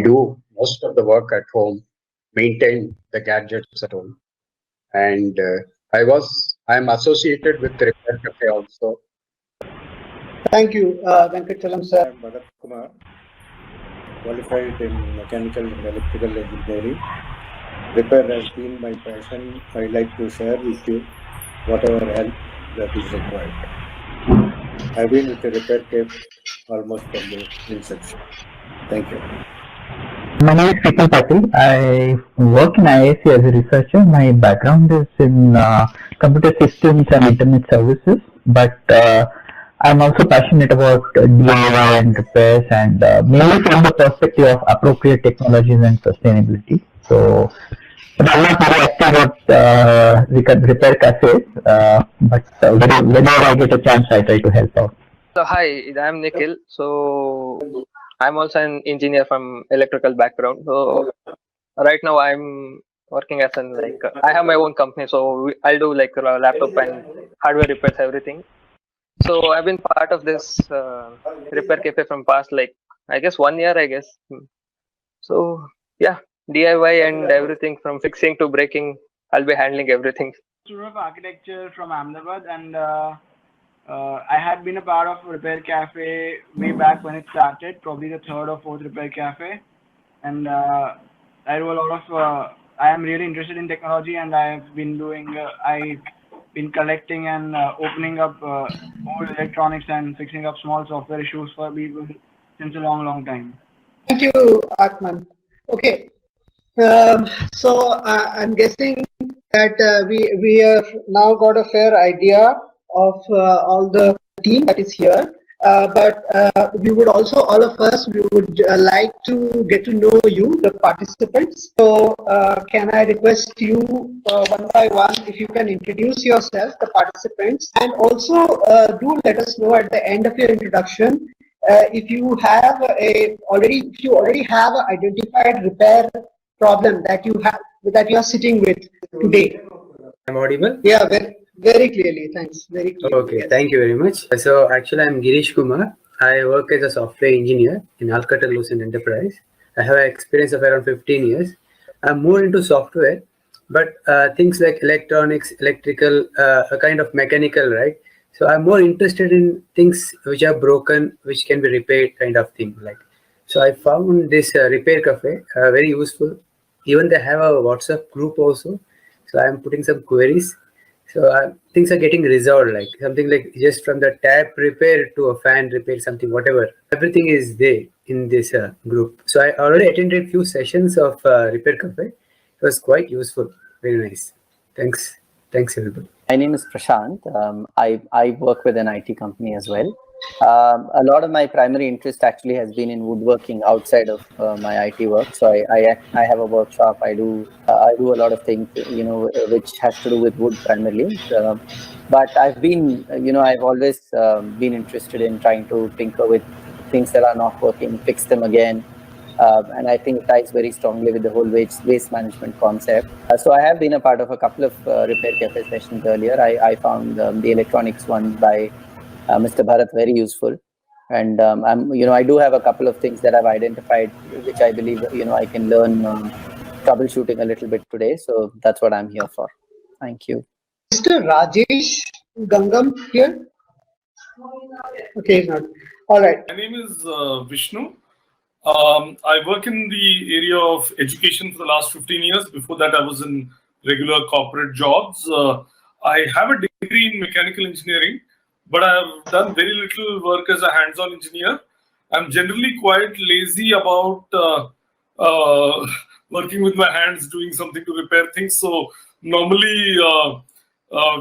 do most of the work at home, maintain the gadgets at home, and I'm associated with Repair Cafe also. Thank you, Venkachalam sir. I'm Bhagat Kumar, qualified in mechanical and electrical engineering. Repair has been my passion. I'd like to share with you whatever help that is required. I've been with the Repair Cafe almost from the inception. Thank you. My name is Krishna Patil. I work in IISc as a researcher. My background is in computer systems and internet services, but I'm also passionate about DIY and repairs, and mainly from the perspective of appropriate technologies and sustainability. So, but I'm not very active at repair cafes, but whenever I get a chance, I try to help out. So hi, I'm Nikhil. So I'm also an engineer from electrical background. So right now I'm working as I have my own company. So I'll do laptop and hardware repairs, everything. So I've been part of this repair cafe from past I guess 1 year, I guess. So yeah, DIY and everything from fixing to breaking, I'll be handling everything. Student of architecture from Ahmedabad, and I had been a part of Repair Cafe way back when it started, probably the third or fourth Repair Cafe. And I do a lot of, I am really interested in technology, and I've been collecting and opening up old electronics and fixing up small software issues for people since a long time. Thank you, Atman. Okay, so I'm guessing that we have now got a fair idea of all the team that is here. But we would also, all of us, we would like to get to know you, the participants. So can I request you one by one, if you can introduce yourself, the participants, and also do let us know at the end of your introduction if you already have an identified repair problem that you are sitting with today. I'm audible? Yeah, very clearly. Thanks. Very clearly. Okay, yes. Thank you very much. So actually, I'm Girish Kumar. I work as a software engineer in Alcatel-Lucent Enterprise. I have an experience of around 15 years. I'm more into software, but things like electronics, electrical, a kind of mechanical, right? So I'm more interested in things which are broken, which can be repaired, kind of thing. So I found this Repair Cafe very useful. Even they have a WhatsApp group also. So I'm putting some queries. So things are getting resolved, like something like just from the tap repair to a fan repair, something, whatever. Everything is there in this group. So I already attended a few sessions of Repair Cafe. It was quite useful. Very nice. Thanks. Thanks, everybody. My name is Prashant. I work with an IT company as well. A lot of my primary interest actually has been in woodworking outside of my IT work. So I have a workshop. I do a lot of things, which has to do with wood primarily. But I've been, I've always been interested in trying to tinker with things that are not working, fix them again. And I think it ties very strongly with the whole waste management concept. So I have been a part of a couple of Repair Cafe sessions earlier. I found the electronics one by Mr. Bharat very useful, and I do have a couple of things that I've identified, which I believe I can learn troubleshooting a little bit today. So that's what I'm here for. Thank you. Mr. Rajesh Gangam here. Okay, not all right. My name is Vishnu. I work in the area of education for the last 15 years. Before that, I was in regular corporate jobs. I have a degree in mechanical engineering, but I've done very little work as a hands-on engineer. I'm generally quite lazy about working with my hands, doing something to repair things. So normally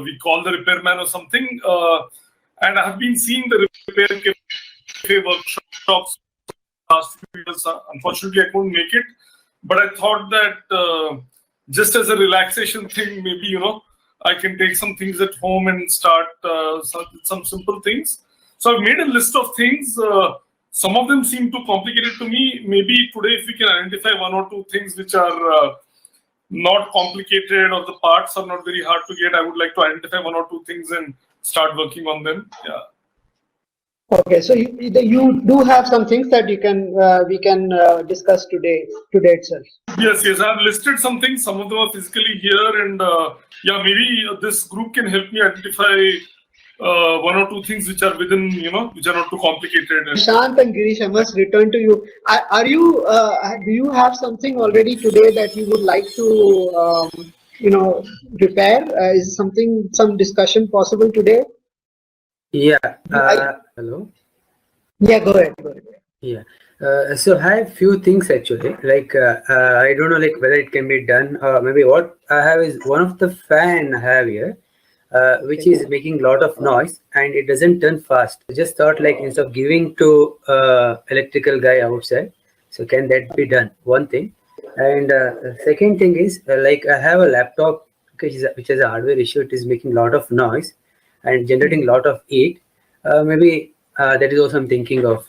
we call the repairman or something. And I have been seeing the Repair Cafe workshops last few years. Unfortunately, I couldn't make it. But I thought that just as a relaxation thing, maybe, I can take some things at home and start some simple things. So I've made a list of things. Some of them seem too complicated to me. Maybe today, if we can identify one or two things which are not complicated or the parts are not very hard to get, I would like to identify one or two things and start working on them. Yeah. Okay, so you do have some things that you can we can discuss today itself. Yes, I've listed some things. Some of them are physically here, and yeah, maybe this group can help me identify one or two things which are within, which are not too complicated. Shant and Girish, I must return to you. Are you do you have something already today that you would like to repair? Is some discussion possible today? Yeah. Hello. Yeah, go ahead. Yeah. So I have few things actually. Like I don't know, like whether it can be done. Maybe what I have is one of the fan I have here, which is making a lot of noise and it doesn't turn fast. I just thought like instead of giving to electrical guy outside, so can that be done? One thing. And second thing is like I have a laptop which has a hardware issue. It is making a lot of noise and generating a lot of heat. Maybe that is also I'm thinking of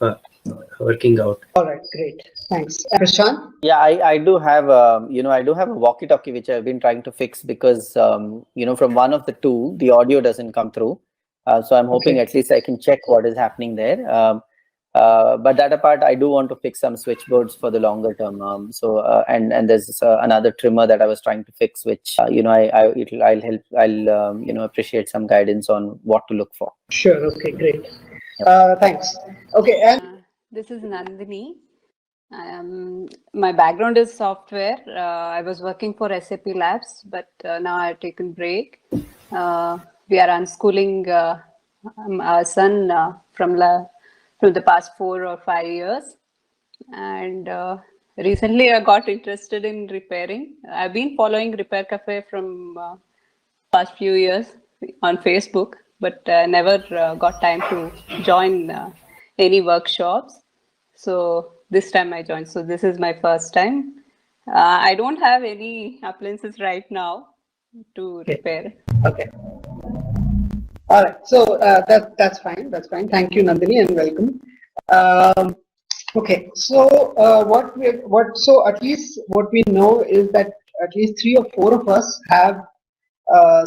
working out. All right, great. Thanks. Prashant? Yeah, I do have I do have a walkie-talkie which I've been trying to fix because from one of the two the audio doesn't come through. So I'm hoping at least I can check what is happening there. But that apart, I do want to fix some switchboards for the longer term. And there's another trimmer that I was trying to fix, which I'll appreciate some guidance on what to look for. Sure. Okay. Great. Thanks. Okay. And this is Nandini. My background is software. I was working for SAP Labs, but now I've taken break. We are unschooling our son from the past 4 or 5 years. And recently I got interested in repairing. I've been following Repair Cafe from past few years on Facebook, but never got time to join any workshops. So this time I joined. So this is my first time. I don't have any appliances right now to repair. Okay. All right. So that's fine. That's fine. Thank you, Nandini, and welcome. Okay. So so at least what we know is that at least 3 or 4 of us have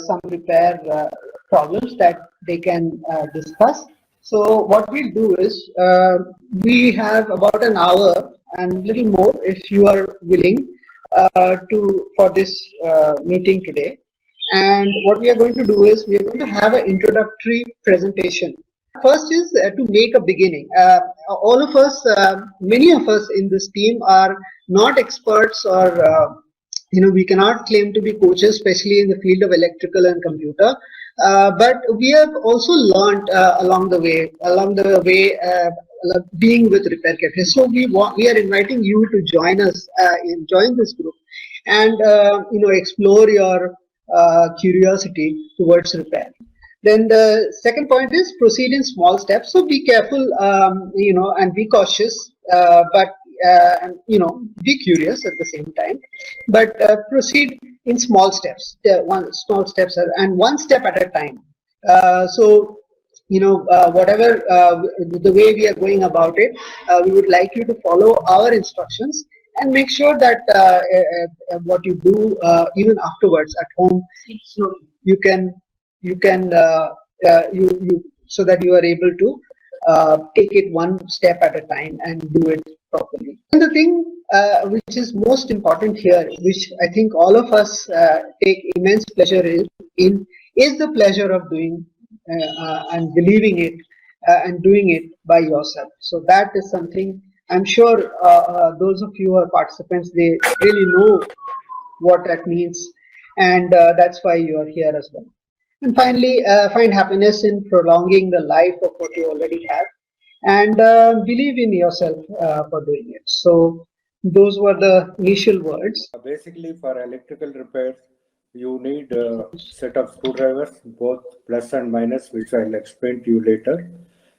some repair problems that they can discuss. So what we'll do is we have about an hour and little more if you are willing for this meeting today. And what we are going to do is we are going to have an introductory presentation. First is to make a beginning. All of us, many of us in this team are not experts or we cannot claim to be coaches, especially in the field of electrical and computer. But we have also learned along the way, being with Repair Cafe. So we are inviting you to join us, join this group, and explore your curiosity towards repair. Then the second point is proceed in small steps. So be careful, and be cautious, but be curious at the same time. But proceed in small steps. Small steps, and one step at a time. Whatever the way we are going about it, we would like you to follow our instructions and make sure that what you do even afterwards at home, so you can so that you are able to take it one step at a time and do it properly. And the thing which is most important here, which I think all of us take immense pleasure in, is the pleasure of doing and believing it and doing it by yourself. So that is something I'm sure those of you who are participants, they really know what that means, and that's why you are here as well. And finally, find happiness in prolonging the life of what you already have, and believe in yourself for doing it. So those were the initial words. Basically, for electrical repairs, you need a set of screwdrivers, both plus and minus, which I'll explain to you later.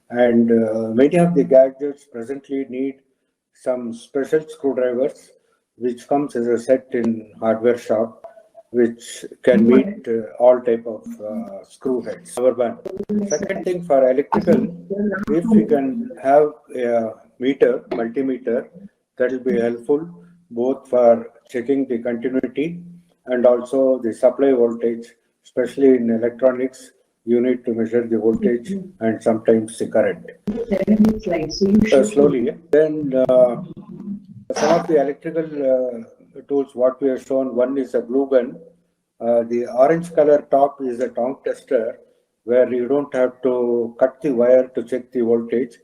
And many of the gadgets presently need some special screwdrivers, which comes as a set in hardware shop, which can meet all type of screw heads. Number one. Second thing, for electrical, if we can have a multimeter, that will be helpful both for checking the continuity and also the supply voltage, especially in electronics. you need to measure the voltage and sometimes the current. Slowly. Then some of the electrical tools what we have shown, one is a glue gun. The orange color top is a tongue tester where you don't have to cut the wire to check the voltage.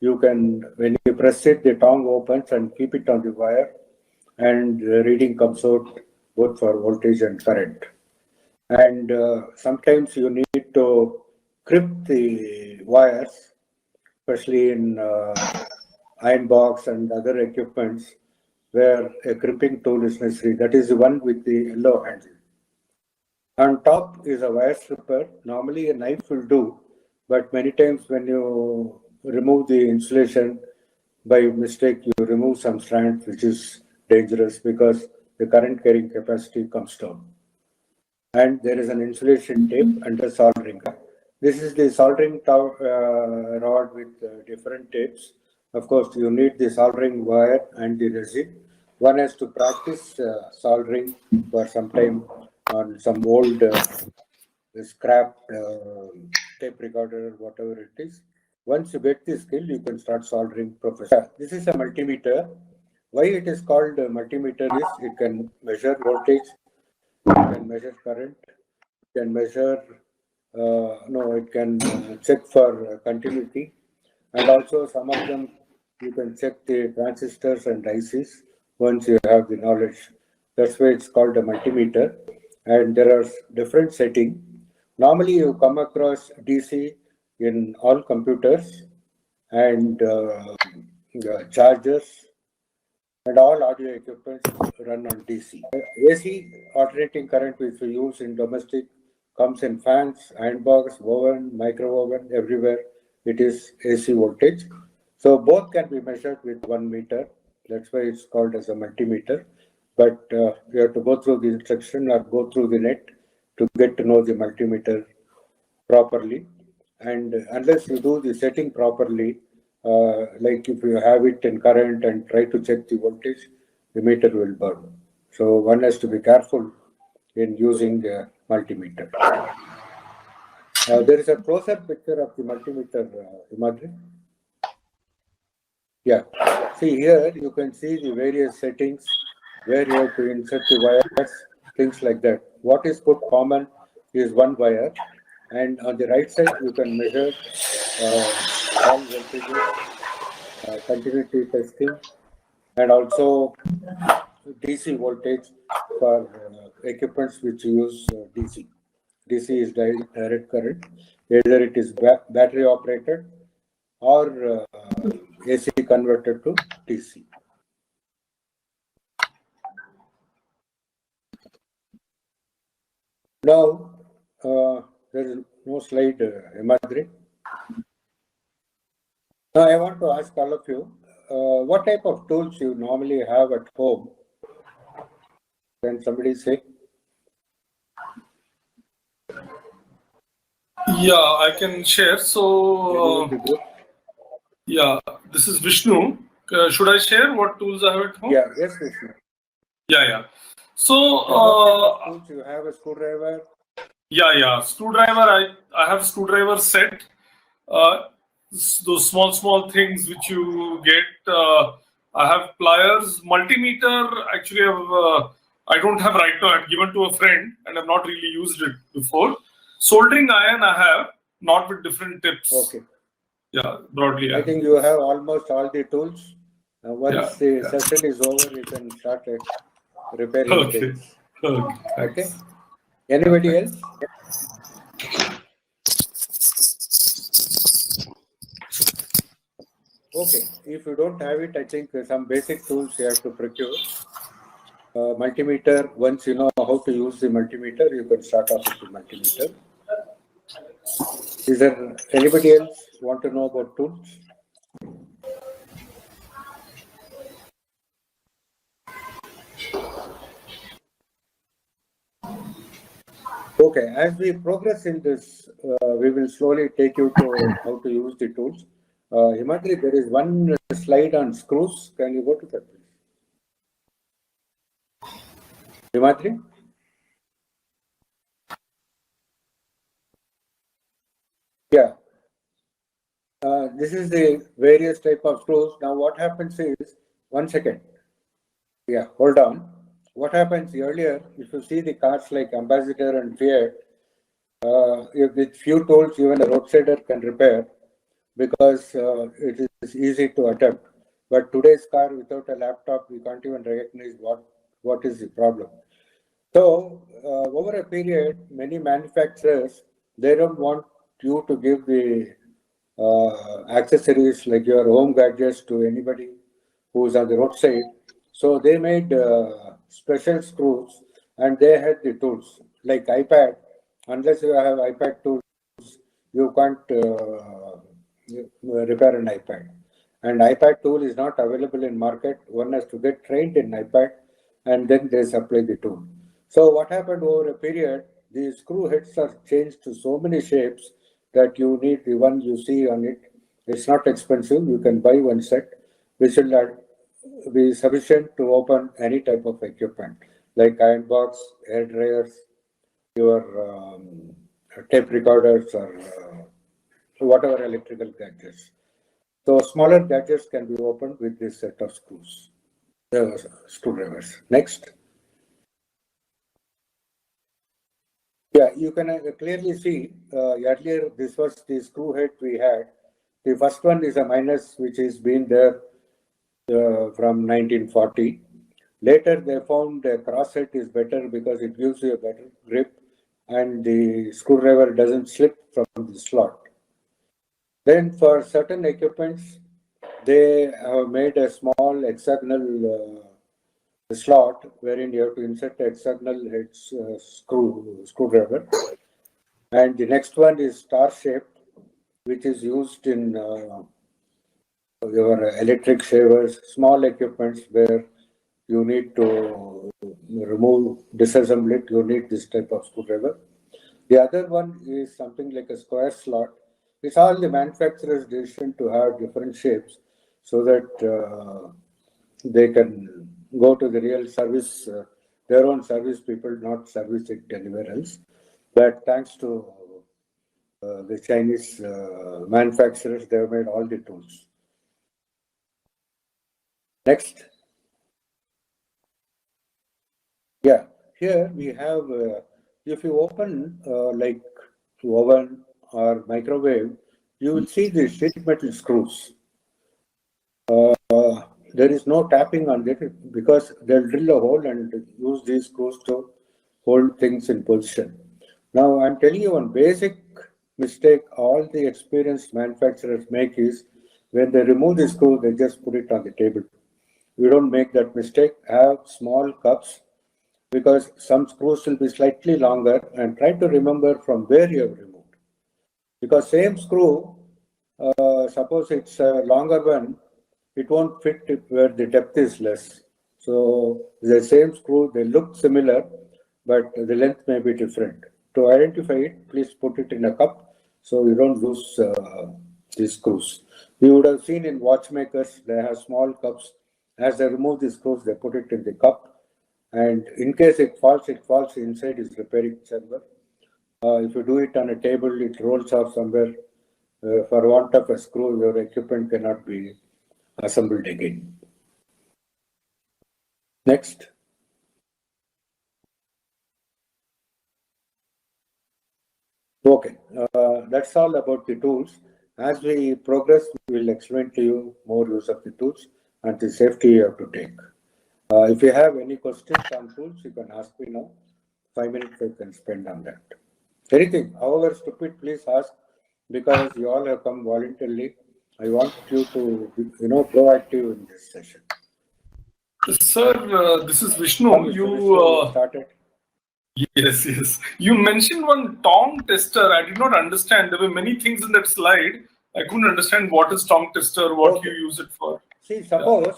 You can, when you press it, the tongue opens and keep it on the wire and the reading comes out both for voltage and current. And sometimes you need to crimp the wires, especially in iron box and other equipments where a crimping tool is necessary. That is the one with the yellow handle. On top is a wire stripper. Normally a knife will do, but many times when you remove the insulation by mistake, you remove some strands, which is dangerous because the current carrying capacity comes down. And there is an insulation tape and a soldering. This is the soldering rod with different tapes. Of course, you need the soldering wire and the resin. One has to practice soldering for some time on some old scrap tape recorder, whatever it is. Once you get the skill, you can start soldering professionally. This is a multimeter. Why it is called a multimeter is it can measure voltage, it can measure current, it can measure, it can check for continuity, and also some of them you can check the transistors and ICs once you have the knowledge. That's why it's called a multimeter. And there are different settings. Normally you come across DC in all computers and chargers and all audio equipment run on DC. AC alternating current which we use in domestic comes in fans, iron box, oven, micro oven, everywhere it is AC voltage. So both can be measured with 1 meter. That's why it's called as a multimeter. But you have to go through the instruction or go through the net to get to know the multimeter properly. And unless you do the setting properly, like if you have it in current and try to check the voltage, the meter will burn. So one has to be careful in using the multimeter. There is a closer picture of the multimeter, Himadri. Yeah. See here, you can see the various settings where you have to insert the wires, things like that. What is put common is 1 wire, and on the right side you can measure all voltages, continuity testing, and also DC voltage for equipments which use DC. DC is direct current, either it is battery operated or AC converted to DC. Now, there is no slide, Himadri. Now, I want to ask all of you, what type of tools you normally have at home? Can somebody say? Yeah, I can share. So, yeah, this is Vishnu. Should I share what tools I have at home? Yeah, yes, Vishnu. Yeah. So, tools you have a screwdriver? Yeah. Screwdriver, I have screwdriver set. Those small things which you get. I have pliers. Multimeter, actually, I don't have right now. I've given to a friend and I've not really used it before. Soldering iron I have, not with different tips. Okay. Yeah, broadly. I think you have almost all the tools. Once the session is over, you can start repairing things. Okay. Anybody else? Okay. If you don't have it, I think some basic tools you have to procure. Multimeter, once you know how to use the multimeter, you can start off with the multimeter. Is there anybody else want to know about tools? Okay, as we progress in this, we will slowly take you to how to use the tools. Himadri, there is one slide on screws. Can you go to that, please? Himadri? Yeah. This is the various type of screws. Now what happens is, 1 second. Yeah, hold on. What happens earlier, if you see the cars like Ambassador and Fiat, with few tools even a roadsider can repair because it is easy to attempt. But today's car without a laptop, we can't even recognize what is the problem. So over a period, many manufacturers, they don't want you to give the accessories like your home gadgets to anybody who's on the roadside. So they made special screws and they had the tools like iPad. Unless you have iPad tools, you can't repair an iPad. And iPad tool is not available in market. One has to get trained in iPad and then they supply the tool. So what happened over a period, the screw heads are changed to so many shapes that you need the one you see on it. It's not expensive. You can buy one set, which will be sufficient to open any type of equipment like iron box, hair dryers, your tape recorders, or whatever electrical gadgets. So smaller gadgets can be opened with this set of screws, screwdrivers. Next. Yeah, you can clearly see earlier this was the screw head we had. The first one is a minus, which has been there from 1940. Later they found the cross head is better because it gives you a better grip and the screwdriver doesn't slip from the slot. Then for certain equipments, they have made a small hexagonal slot wherein you have to insert a hexagonal head screwdriver. And the next one is star shaped, which is used in your electric shavers, small equipments where you need to disassemble it, you need this type of screwdriver. The other one is something like a square slot. It's all the manufacturer's decision to have different shapes so that they can go to the real service, their own service people, not service it anywhere else. But thanks to the Chinese manufacturers, they have made all the tools. Next. Yeah, here we have, if you open like oven or microwave, you will see the sheet metal screws. There is no tapping on it because they'll drill a hole and use these screws to hold things in position. Now, I'm telling you one basic mistake all the experienced manufacturers make is when they remove the screw, they just put it on the table. You don't make that mistake. Have small cups because some screws will be slightly longer and try to remember from where you have removed. Because same screw, suppose it's a longer one, it won't fit where the depth is less. So the same screw, they look similar, but the length may be different. To identify it, please put it in a cup so you don't lose these screws. You would have seen in watchmakers, they have small cups. As they remove the screws, they put it in the cup. And in case it falls inside its repairing chamber. If you do it on a table, it rolls off somewhere. For want of a screw, your equipment cannot be assembled again. Next. Okay, that's all about the tools. As we progress, we will explain to you more use of the tools and the safety you have to take. If you have any questions on tools, you can ask me now. 5 minutes I can spend on that. Anything, however stupid, please ask because you all have come voluntarily. I want you to be, proactive in this session. Sir, this is Vishnu. You started. Yes. You mentioned one tong tester. I did not understand. There were many things in that slide. I couldn't understand what is tong tester, what you use it for. See, suppose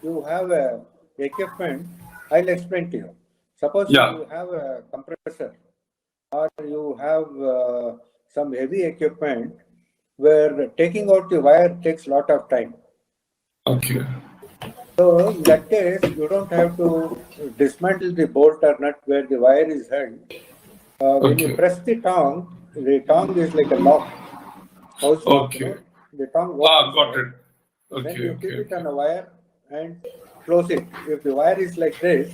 you have a equipment. I'll explain to you. Suppose you have a compressor or you have some heavy equipment where taking out the wire takes a lot of time. Okay. So in that case, you don't have to dismantle the bolt or nut where the wire is held. When you press the tongue, the tongue is like a lock. House lock, Okay. The tongue Got it. Then Okay, you keep okay, it on a wire and close it. If the wire is like this,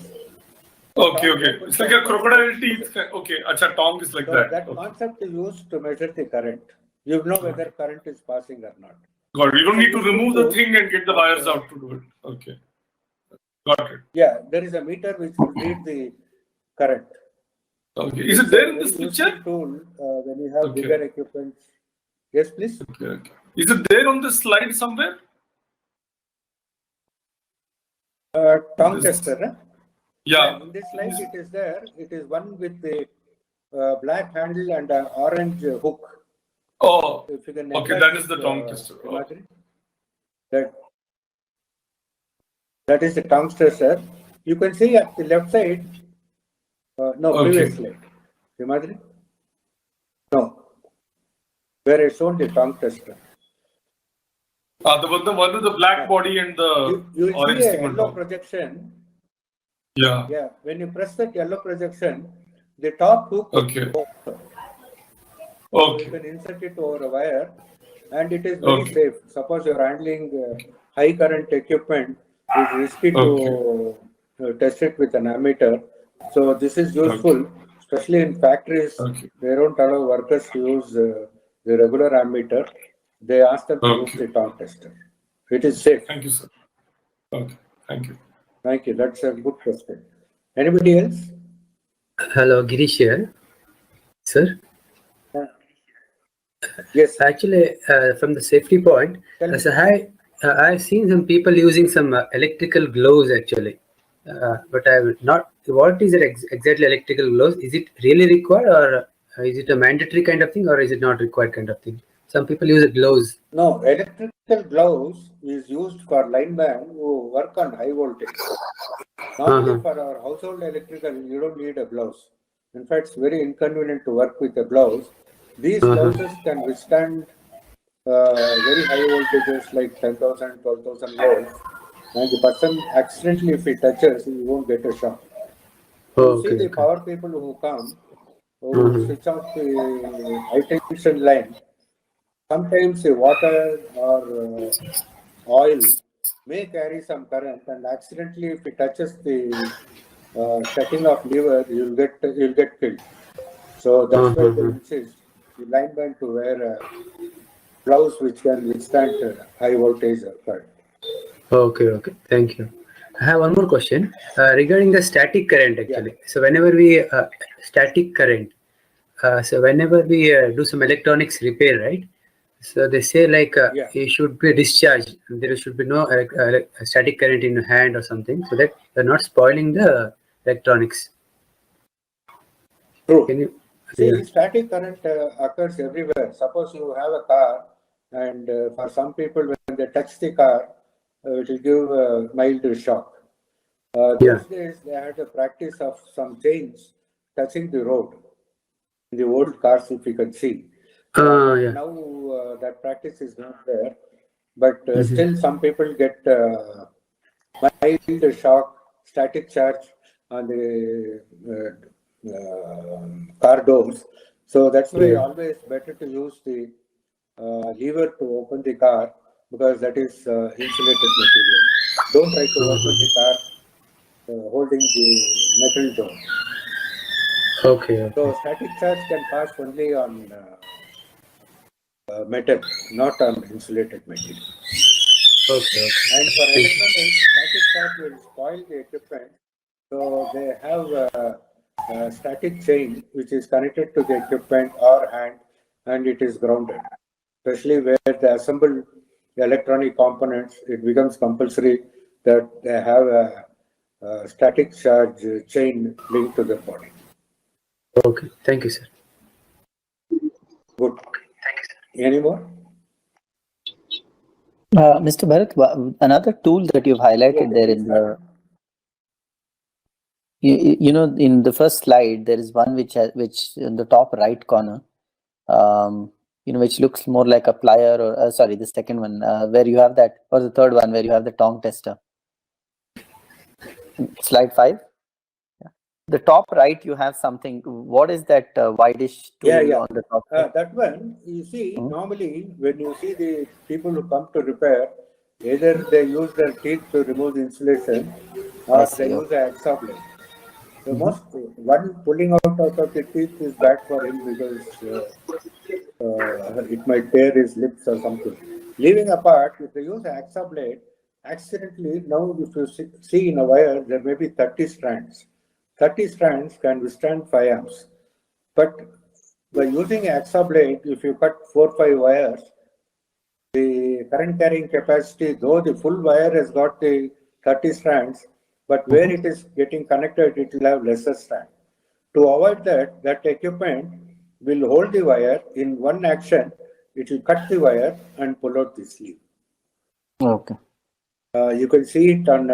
okay. It's like a crocodile teeth. Okay, acha, tongue is like so that. that Okay. concept is used to measure the current. You know whether current is passing or not. Got it. You don't need to remove the thing and get the wires out to do it. Okay. Got it. Yeah, there is a meter which will read the current. Okay. Is it there in this picture? Tool when you have Okay. bigger equipment. Yes, please. Okay. Is it there on the slide somewhere? Tongue tester. Huh? Yeah. In this slide, it is there. It is one with the black handle and an orange hook. Oh, If you can okay. That is the tongue tester. Imagine. That is the tongue tester. You can see at the left side. No, Okay. previous slide. Imagine. No. Where I shown the tongue tester. The one with the black body and the You will orange see a thing on yellow top. projection. Yeah. Yeah. When you press that yellow projection, the top hook. Okay. You can insert it over a wire, and it is very safe. Suppose you are handling high current equipment, it's risky to test it with an ammeter. So this is useful, especially in factories. They don't allow workers to use the regular ammeter. They ask them to use the tongue tester. It is safe. Thank you, sir. Okay. Thank you. Thank you. That's a good question. Anybody else? Hello, Girish here. Sir? Yes. Actually, from the safety point, so I've seen some people using some electrical gloves actually. But I'm not. What is it exactly? Electrical gloves? Is it really required, or is it a mandatory kind of thing, or is it not required kind of thing? Some people use gloves. No, electrical gloves is used for linemen who work on high voltage. Normally, for our household electrical, you don't need a gloves. In fact, it's very inconvenient to work with the gloves. These blouses can withstand very high voltages like 10,000, 12,000 volts. And the person accidentally, if he touches, he won't get a shock. You see the power people who come, who switch off the high tension line. Sometimes the water or oil may carry some current, and accidentally, if it touches the shutting off lever, you'll get killed. So that's why they insist the lineman to wear a blouse which can withstand high voltage current. Okay. Thank you. I have one more question regarding the static current actually. Yeah. So whenever we static current, so whenever we do some electronics repair, right? So they say like it should be discharged. There should be no static current in your hand or something, so that you're not spoiling the electronics. True. Can you see static current occurs everywhere? Suppose you have a car, and for some people, when they touch the car, it will give a mild shock. Those days, they had a practice of some chains touching the road. In the old cars, if you can see. Now that practice is not there, but still some people get mild shock, static charge on the car doors. So that's why always better to use the lever to open the car, because that is insulated material. Don't try to open the car holding the metal door. Okay. So static charge can pass only on metal, not on insulated material. Okay. And for electronics, static charge will spoil the equipment. So they have a static chain which is connected to the equipment or hand, and it is grounded. Especially where they assemble the electronic components, it becomes compulsory that they have a static charge chain linked to the body. Okay. Thank you, sir. Good. Any more? Mr. Bharat, another tool that you've highlighted there in the, you know, in the first slide, there is one which in the top right corner, you know, which looks more like a plier, or sorry, the second one where you have that, or the third one where you have the tongue tester. Slide 5. The top right, you have something. What is that whitish tool on the top? That one, you see, normally when you see the people who come to repair, either they use their teeth to remove the insulation or they use an hacksaw blade. The most one pulling out of the teeth is bad for him because it might tear his lips or something. Leaving apart, if they use a hacksaw blade, accidentally, now if you see in a wire, there may be 30 strands. 30 strands can withstand 5 amps. But by using a hacksaw blade, if you cut 4 or 5 wires, the current carrying capacity, though the full wire has got the 30 strands, but where it is getting connected, it will have lesser strand. To avoid that, that equipment will hold the wire in one action. It will cut the wire and pull out the sleeve. Okay. You can see it on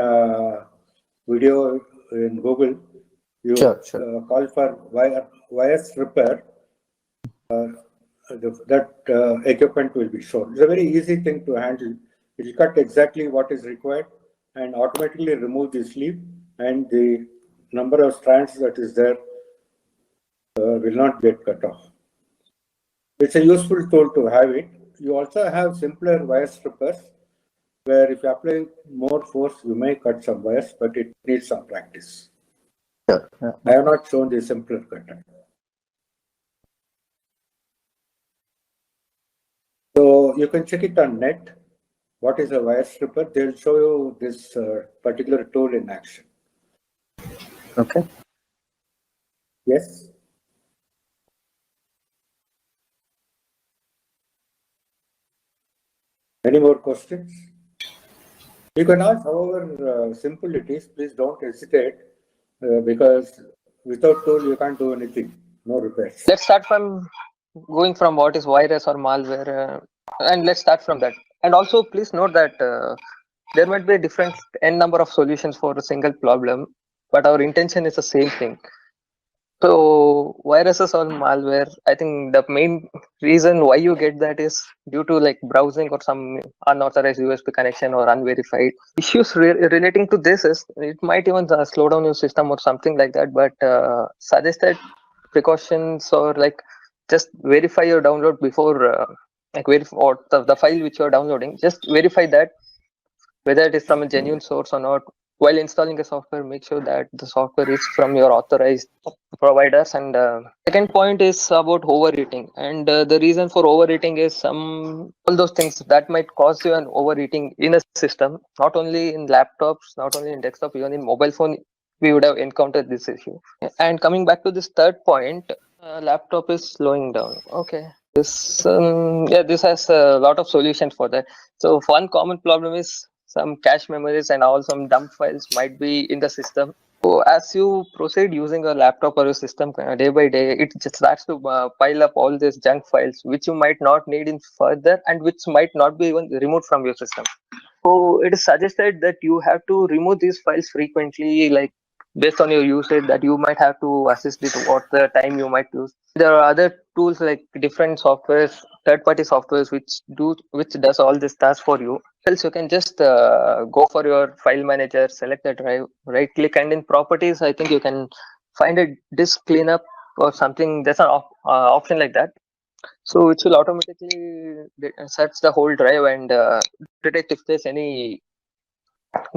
video in Google. You call for wire stripper. That equipment will be shown. It's a very easy thing to handle. It will cut exactly what is required and automatically remove the sleeve, and the number of strands that is there will not get cut off. It's a useful tool to have it. You also have simpler wire strippers, where if you apply more force, you may cut some wires, but it needs some practice. I have not shown the simpler cutter. So you can check it on net. What is a wire stripper? They'll show you this particular tool in action. Okay. Yes. Any more questions? You can ask however simple it is. Please don't hesitate because without tool you can't do anything. No repairs. Let's start from going from what is virus or malware, and let's start from that. And also, please note that there might be a different n number of solutions for a single problem, but our intention is the same thing. So viruses or malware, I think the main reason why you get that is due to like browsing or some unauthorized USB connection or unverified. Issues relating to this is it might even slow down your system or something like that, but suggested precautions or like just verify your download before or the file which you're downloading, just verify that whether it is from a genuine source or not. While installing a software, make sure that the software is from your authorized providers. And second point is about overheating. And the reason for overheating is all those things that might cause you an overheating in a system, not only in laptops, not only in desktop, even in mobile phone, we would have encountered this issue. And coming back to this third point, laptop is slowing down. Okay. This has a lot of solutions for that. So one common problem is some cache memories and all some dump files might be in the system. So as you proceed using a laptop or a system day by day, it just starts to pile up all these junk files which you might not need in further and which might not be even removed from your system. So it is suggested that you have to remove these files frequently, like based on your usage, that you might have to assess it what the time you might use. There are other tools like different softwares, third-party softwares which does all this task for you. Else you can just go for your file manager, select the drive, right click, and in properties I think you can find a disk cleanup or something. There's an option like that. So it will automatically search the whole drive and detect if there's any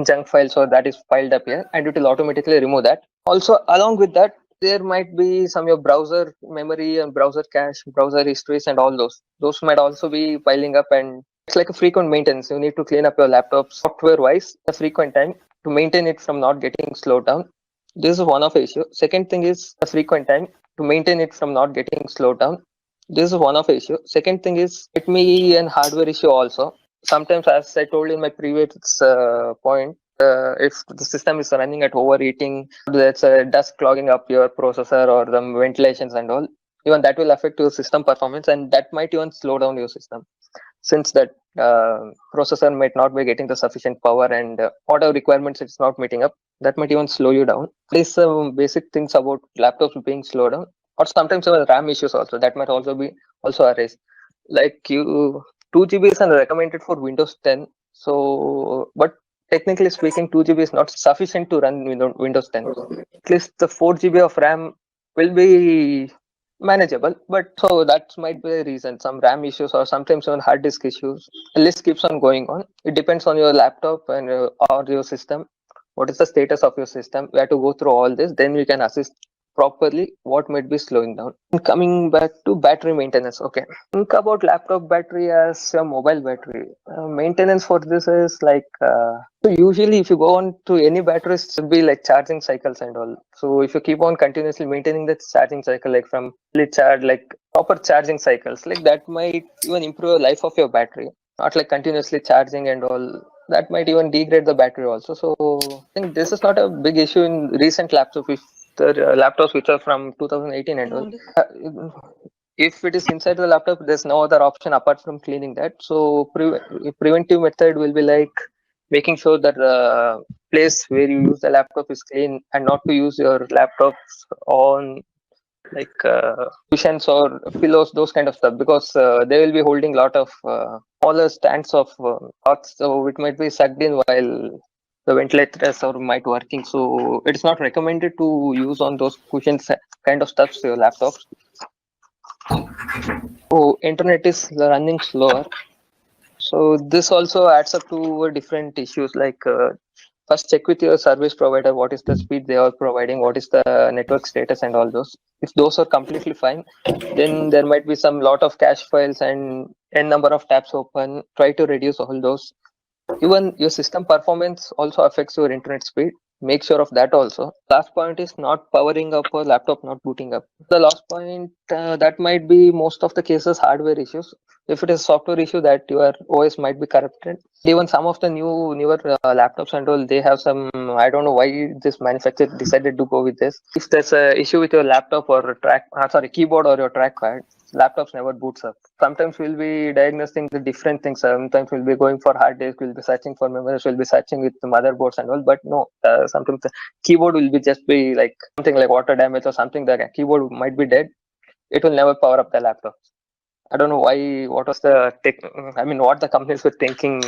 junk files or that is piled up here, and it will automatically remove that. Also, along with that, there might be some your browser memory and browser cache, browser histories, and all those might also be piling up, and it's like a frequent maintenance. You need to clean up your laptop software wise a frequent time to maintain it from not getting slowed down. This is one of the issue. Second thing is a frequent time to maintain it from not getting slowed down. This is one of the issue. Second thing is it may be an hardware issue also. Sometimes, as I told in my previous point, if the system is running at overheating, that's dust clogging up your processor or the ventilations and all, even that will affect your system performance, and that might even slow down your system, since that processor might not be getting the sufficient power and auto requirements it's not meeting up. That might even slow you down. These basic things about laptops being slowed down, or sometimes even RAM issues also that might also arise. Like 2 GB is recommended for Windows 10. So, but technically speaking, 2 GB is not sufficient to run Windows 10. At least the 4 GB of RAM will be manageable, but so that might be the reason. Some RAM issues or sometimes even hard disk issues. The list keeps on going on. It depends on your laptop and or your system. What is the status of your system? We have to go through all this. Then we can assist properly what might be slowing down. Coming back to battery maintenance. Okay, think about laptop battery as a mobile battery. Maintenance for this is like so usually if you go on to any batteries, it will be like charging cycles and all. So if you keep on continuously maintaining the charging cycle, like from charge, like proper charging cycles, like that might even improve the life of your battery. Not like continuously charging and all. That might even degrade the battery also. So I think this is not a big issue in recent laptops. The laptops which are from 2018 and all. If it is inside the laptop, there's no other option apart from cleaning that. So preventive method will be like making sure that the place where you use the laptop is clean and not to use your laptops on like cushions or pillows, those kind of stuff, because they will be holding a lot of smaller stands of cloths, so it might be sucked in while the ventilators or might working. So it's not recommended to use on those cushions kind of stuffs your laptops. Oh, internet is running slower. So this also adds up to different issues like first check with your service provider what is the speed they are providing, what is the network status and all those. If those are completely fine, then there might be some lot of cache files and n number of tabs open. Try to reduce all those. Even your system performance also affects your internet speed. Make sure of that also. Last point is not powering up a laptop, not booting up. The last point that might be most of the cases hardware issues. If it is software issue, that your OS might be corrupted. Even some of the newer laptops and all, they have some, I don't know why this manufacturer decided to go with this. If there's a issue with your laptop or keyboard or your trackpad, laptops never boots up. Sometimes we'll be diagnosing the different things. Sometimes we'll be going for hard disk, we'll be searching for memories, we'll be searching with the motherboards and all. But no, sometimes the keyboard will be just be like something like water damage or something. The keyboard might be dead. It will never power up the laptop. I don't know why. What was the what the companies were thinking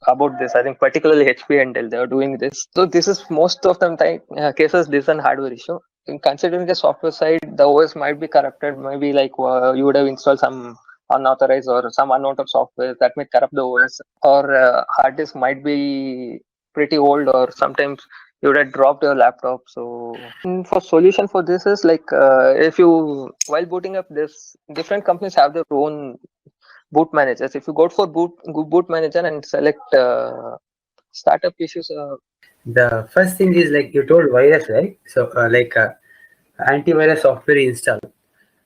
about this? I think particularly HP and Dell, they are doing this. So this is most of the cases. This is an hardware issue. In considering the software side, the OS might be corrupted. Maybe like you would have installed some unauthorized or some unwanted software that may corrupt the OS, or hard disk might be pretty old, or sometimes you would have dropped your laptop. So for solution for this is like if you while booting up this, different companies have their own boot managers. If you go for boot manager and select startup issues. The first thing is like you told virus, right? So antivirus software install.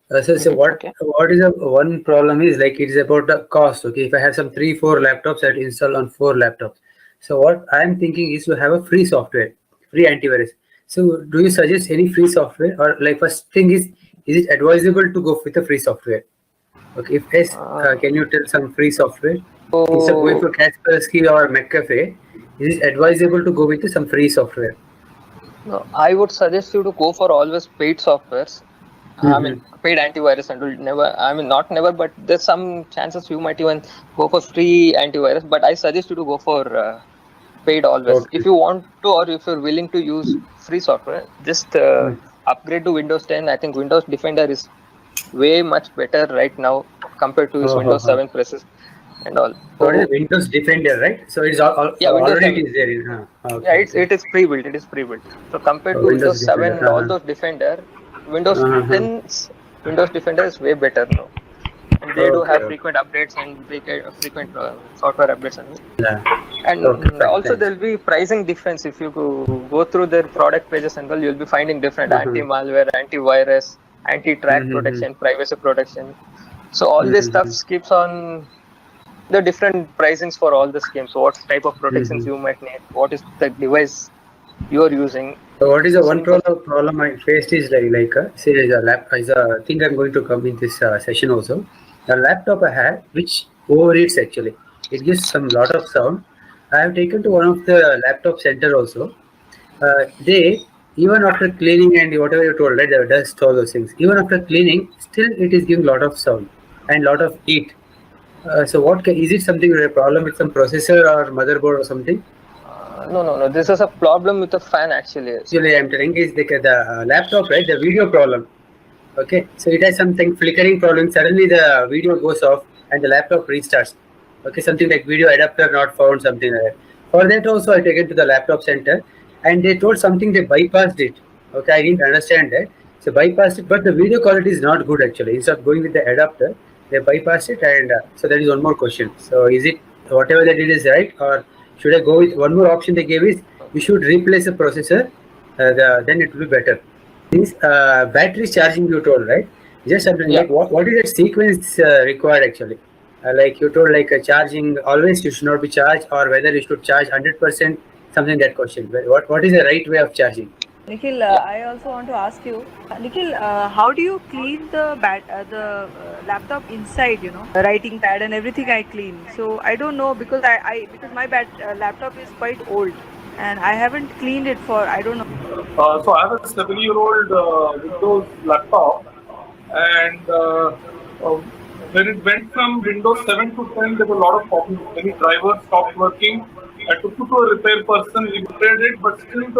What is the one problem is like it is about the cost. Okay, if I have some 3-4 laptops that install on 4 laptops. So what I'm thinking is to have a free software, free antivirus. So do you suggest any free software, or like first thing is it advisable to go with a free software? Okay, if yes, can you tell some free software? Instead of going for Kaspersky or McAfee, is it advisable to go with some free software? No, I would suggest you to go for always paid softwares. Paid antivirus and not never, but there's some chances you might even go for free antivirus. But I suggest you to go for paid always. Okay. If you want to, or if you're willing to use free software, just upgrade to Windows 10. I think Windows Defender is way much better right now compared to Windows 7 presses and all. So it is Windows Defender, right? So it's already is there. Okay. Yeah, it is pre-built. It is pre-built. So compared to Windows 7 and all those Defender, Windows 10's Windows Defender is way better now. And they do have frequent updates and frequent software updates. And also there will be pricing difference. If you go through their product pages and all, you'll be finding different anti-malware, antivirus, anti-track protection, privacy protection. So all this stuff keeps on the different pricings for all the schemes. So what type of protections you might need, what is the device you are using. So what is the one problem I faced is like say is a thing I'm going to come in this session also. The laptop I had, which overheats actually. It gives some lot of sound. I have taken to one of the laptop center also. They, even after cleaning and whatever you told, right, the dust, all those things, even after cleaning, still it is giving lot of sound and lot of heat. So is it something a problem with some processor or motherboard or something? No. This is a problem with the fan actually. Actually, I'm telling is the laptop, right? The video problem. Okay, so it has something flickering problem. Suddenly the video goes off and the laptop restarts. Okay, something like video adapter not found, something like that. For that also, I take it to the laptop center, and they told something they bypassed it. Okay, I didn't understand that. So bypassed it, but the video quality is not good actually. Instead of going with the adapter, they bypassed it, and so there is one more question. So is it whatever they did is right, or should I go with one more option they gave is you should replace the processor, then it will be better. This battery charging you told, right? Just something like what is the sequence required actually? Like you told, like charging always you should not be charged, or whether you should charge 100%, something that question. What is the right way of charging? Nikhil, I also want to ask you, Nikhil, how do you clean the laptop inside? You know, the writing pad and everything I clean. So I don't know because because my laptop is quite old and I haven't cleaned it for I don't know. So I have a 7-year-old Windows laptop, and when it went from Windows 7 to 10, there were a lot of problems. Many drivers stopped working. I took it to a repair person, repaired it, but still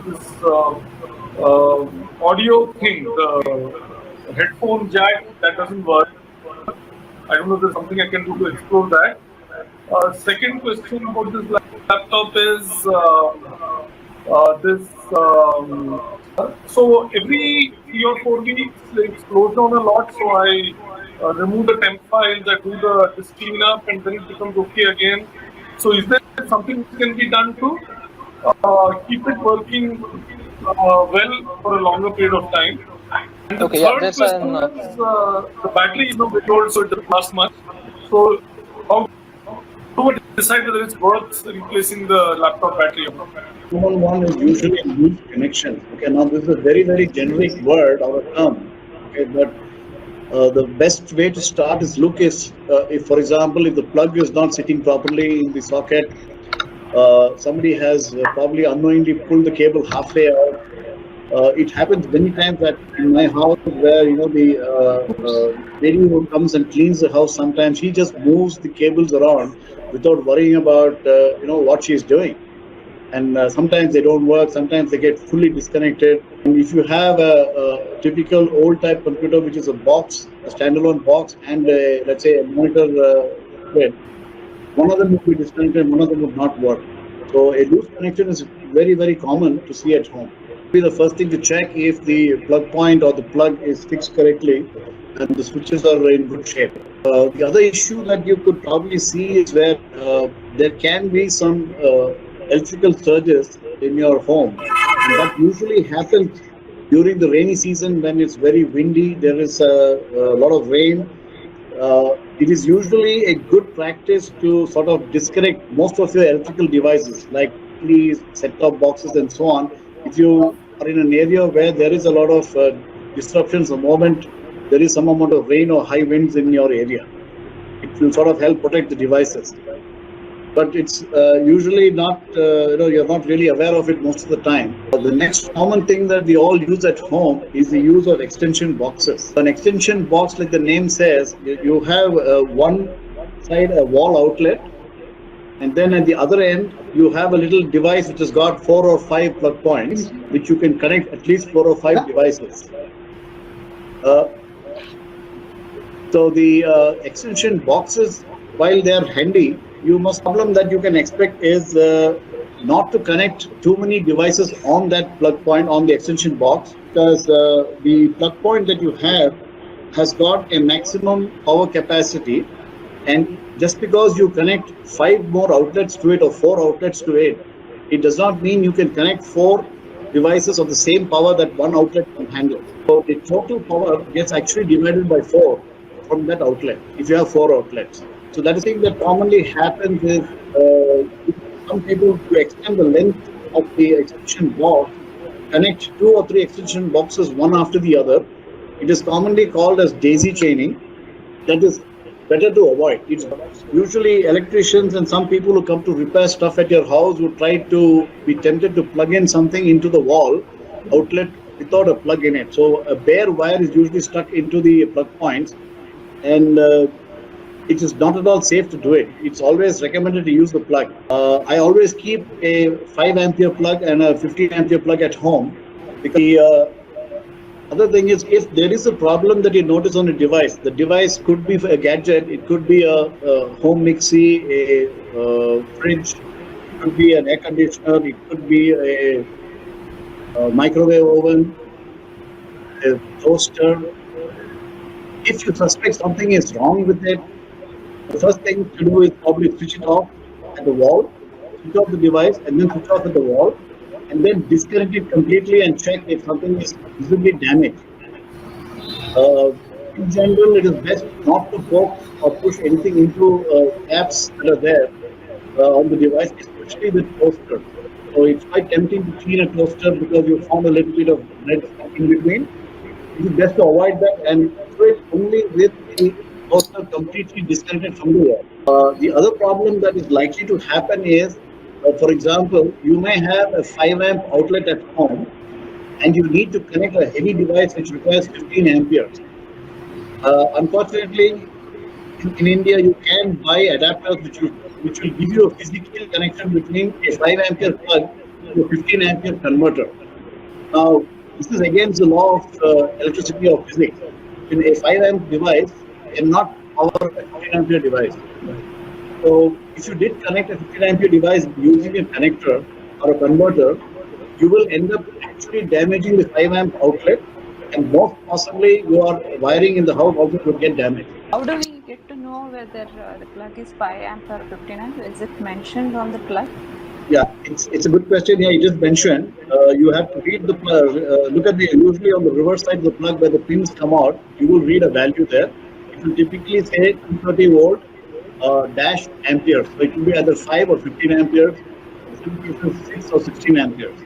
this audio thing, the headphone jack, that doesn't work. I don't know if there's something I can do to explore that. Second question about this laptop is so every 3 or 4 weeks it slows down a lot, so I remove the temp files, I do the disk cleanup, and then it becomes okay again. So is there something that can be done to keep it working well for a longer period of time? And the third question is the battery is not very old, so it doesn't last much. So how do I decide whether it's worth replacing the laptop battery or not? 211 is usually a loose connection. Okay, now this is a very, very generic word or a term. Okay, but the best way to start is look is if, for example, if the plug is not sitting properly in the socket, somebody has probably unknowingly pulled the cable halfway out. It happens many times that in my house where the lady who comes and cleans the house, sometimes she just moves the cables around without worrying about what she's doing. And sometimes they don't work, sometimes they get fully disconnected. And if you have a typical old type computer, which is a box, a standalone box, and let's say a monitor, one of them would be disconnected, one of them would not work. So a loose connection is very, very common to see at home. The first thing to check if the plug point or the plug is fixed correctly and the switches are in good shape. The other issue that you could probably see is where there can be some electrical surges in your home, and that usually happens during the rainy season when it's very windy, there is a lot of rain. It is usually a good practice to sort of disconnect most of your electrical devices like TVs, set-top boxes and so on. If you are in an area where there is a lot of disruptions the moment there is some amount of rain or high winds in your area, it will sort of help protect the devices. But it's usually not, you're not really aware of it most of the time. The next common thing that we all use at home is the use of extension boxes. An extension box, like the name says, you have one side a wall outlet, and then at the other end, you have a little device which has got 4 or 5 plug points, which you can connect at least 4 or 5 devices. So the extension boxes, while they are handy, problem that you can expect is not to connect too many devices on that plug point on the extension box, because the plug point that you have has got a maximum power capacity, and just because you connect 5 more outlets to it or 4 outlets to it, it does not mean you can connect 4 devices of the same power that one outlet can handle. So the total power gets actually divided by 4 from that outlet if you have 4 outlets. So that is the thing that commonly happens is some people, to extend the length of the extension box, connect 2 or 3 extension boxes one after the other. It is commonly called as daisy chaining. That is better to avoid. It's usually electricians and some people who come to repair stuff at your house would try to be tempted to plug in something into the wall outlet without a plug in it. So a bare wire is usually stuck into the plug points, and it is not at all safe to do it. It's always recommended to use the plug. I always keep a 5 ampere plug and a 15 ampere plug at home, because the other thing is, if there is a problem that you notice on a device, the device could be a gadget, it could be a home mixie, a fridge, it could be an air conditioner, it could be a microwave oven, a toaster. If you suspect something is wrong with it, the first thing to do is probably switch it off at the wall, switch off the device, and then switch off at the wall, and then disconnect it completely and check if something is visibly damaged. In general, it is best not to poke or push anything into apps that are there on the device, especially the toaster. So it's quite tempting to clean a toaster because you found a little bit of red in between. It is best to avoid that and do it only with the toaster completely disconnected from the wall. The other problem that is likely to happen is, for example, you may have a 5 amp outlet at home and you need to connect a heavy device which requires 15 amperes. Unfortunately, in India, you can buy adapters which will give you a physical connection between a 5 ampere plug to a 15 ampere converter. Now, this is against the law of electricity or physics. In a 5 amp device cannot power a 15 ampere device. So if you did connect a 15 ampere device using a connector or a converter, you will end up actually damaging the 5 amp outlet, and most possibly your wiring in the house also would get damaged. How do we get to know whether the plug is 5 amp or 15 amp? Is it mentioned on the plug? Yeah, it's a good question here. You just mentioned you have to read the plug. Look at usually on the reverse side of the plug where the pins come out, you will read a value there. It will typically say 230 volt dash amperes. So it will be either 5 or 15 amperes, 6 or 16 amperes.